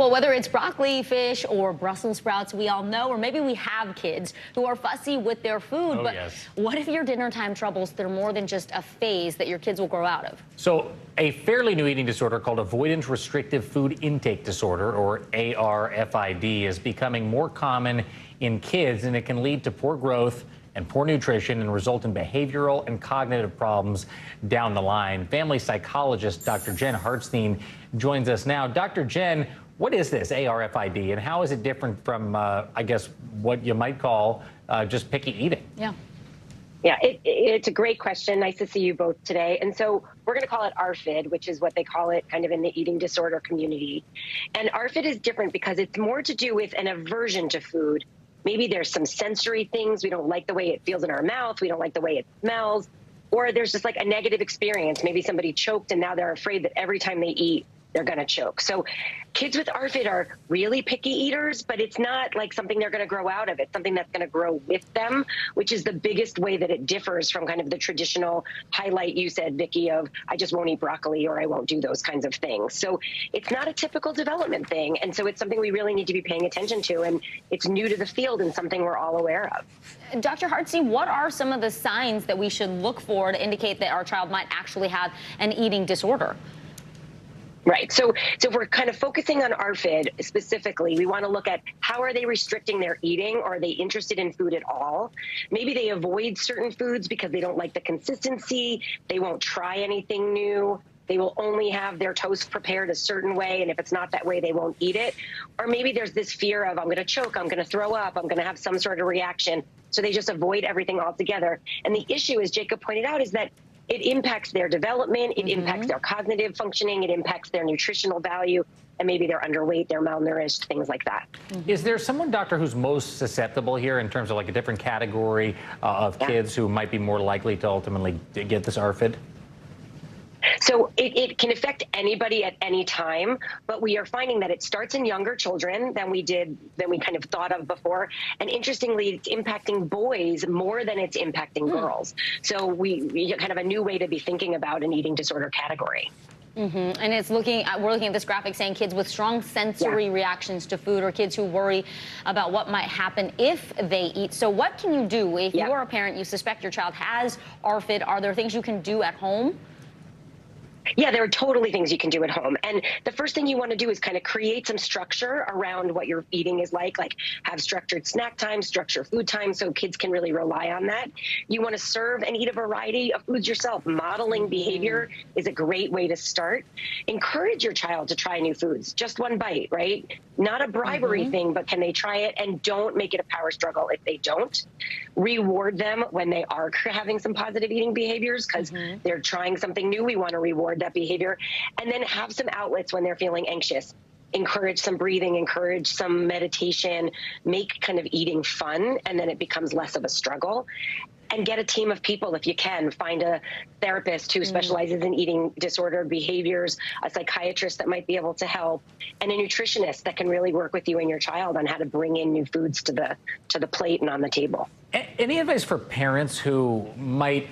Well, whether it's broccoli, fish, or Brussels sprouts, we all know, or maybe we have kids who are fussy with their food. Oh, but yes. What if your dinner time troubles, they're more than just a phase that your kids will grow out of? So a fairly new eating disorder called Avoidance Restrictive Food Intake Disorder, or ARFID, is becoming more common in kids, and it can lead to poor growth and poor nutrition and result in behavioral and cognitive problems down the line. Family psychologist Dr. Jen Hartstein joins us now. Dr. Jen, what is this ARFID, and how is it different from, I guess, what you might call just picky eating? Yeah, it's a great question. Nice to see you both today. And so we're going to call it ARFID, which is what they call it kind of in the eating disorder community. And ARFID is different because it's more to do with an aversion to food. Maybe there's some sensory things. We don't like the way it feels in our mouth. We don't like the way it smells. Or there's just like a negative experience. Maybe somebody choked and now they're afraid that every time they eat, they're going to choke. So kids with ARFID are really picky eaters, but it's not like something they're going to grow out of. It's something that's going to grow with them, which is the biggest way that it differs from kind of the traditional highlight you said, Vicki, of I just won't eat broccoli or I won't do those kinds of things. So it's not a typical development thing. And so it's something we really need to be paying attention to. And it's new to the field and something we're all aware of. Dr. Hartstein, what are some of the signs that we should look for to indicate that our child might actually have an eating disorder? Right. So if we're kind of focusing on ARFID specifically, we want to look at how are they restricting their eating? Or are they interested in food at all? Maybe they avoid certain foods because they don't like the consistency. They won't try anything new. They will only have their toast prepared a certain way, and if it's not that way, they won't eat it. Or maybe there's this fear of I'm going to choke, I'm going to throw up, I'm going to have some sort of reaction. So they just avoid everything altogether. And the issue, as Jacob pointed out, is that it impacts their development, it impacts their cognitive functioning, it impacts their nutritional value, and maybe they're underweight, they're malnourished, things like that. Is there someone, doctor, who's most susceptible here in terms of like a different category of kids who might be more likely to ultimately get this ARFID? So it can affect anybody at any time, but we are finding that it starts in younger children than we kind of thought of before. And interestingly, it's impacting boys more than it's impacting girls. So we kind of a new way to be thinking about an eating disorder category. And it's we're looking at this graphic saying kids with strong sensory reactions to food, or kids who worry about what might happen if they eat. So what can you do if you're a parent, you suspect your child has ARFID? Are there things you can do at home? Yeah, there are totally things you can do at home. And the first thing you want to do is kind of create some structure around what your eating is like have structured snack time, structure food time, so kids can really rely on that. You want to serve and eat a variety of foods yourself. Modeling behavior is a great way to start. Encourage your child to try new foods. Just one bite, right? Not a bribery thing, but can they try it? And don't make it a power struggle if they don't. Reward them when they are having some positive eating behaviors because they're trying something new. We want to reward that behavior, and then have some outlets when they're feeling anxious. Encourage some breathing, encourage some meditation, make kind of eating fun, and then it becomes less of a struggle. And get a team of people if you can. Find a therapist who specializes in eating disorder behaviors, a psychiatrist that might be able to help, and a nutritionist that can really work with you and your child on how to bring in new foods to the plate and on the table. Any advice for parents who might,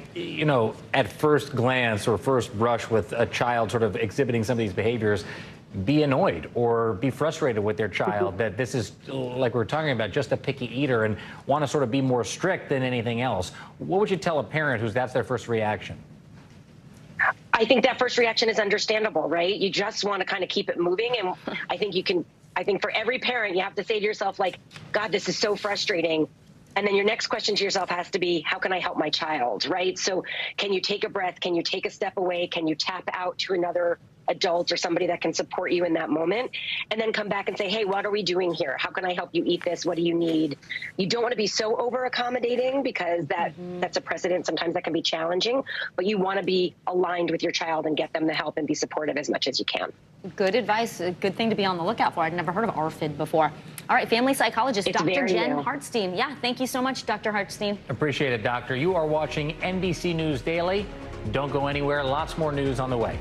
at first glance or first brush with a child sort of exhibiting some of these behaviors, be annoyed or be frustrated with their child that this is, like we're talking about, just a picky eater and want to sort of be more strict than anything else? What would you tell a parent who's that's their first reaction? I think that first reaction is understandable, right? You just want to kind of keep it moving. And I think for every parent, you have to say to yourself, like, God, this is so frustrating. And then your next question to yourself has to be, how can I help my child, right? So can you take a breath? Can you take a step away? Can you tap out to another adult or somebody that can support you in that moment? And then come back and say, hey, what are we doing here? How can I help you eat this? What do you need? You don't want to be so over accommodating because that's a precedent. Sometimes that can be challenging, but you want to be aligned with your child and get them the help and be supportive as much as you can. Good advice. A good thing to be on the lookout for. I'd never heard of ARFID before. All right, family psychologist, Dr. Jen Hartstein. Yeah, thank you so much, Dr. Hartstein. Appreciate it, doctor. You are watching NBC News Daily. Don't go anywhere. Lots more news on the way.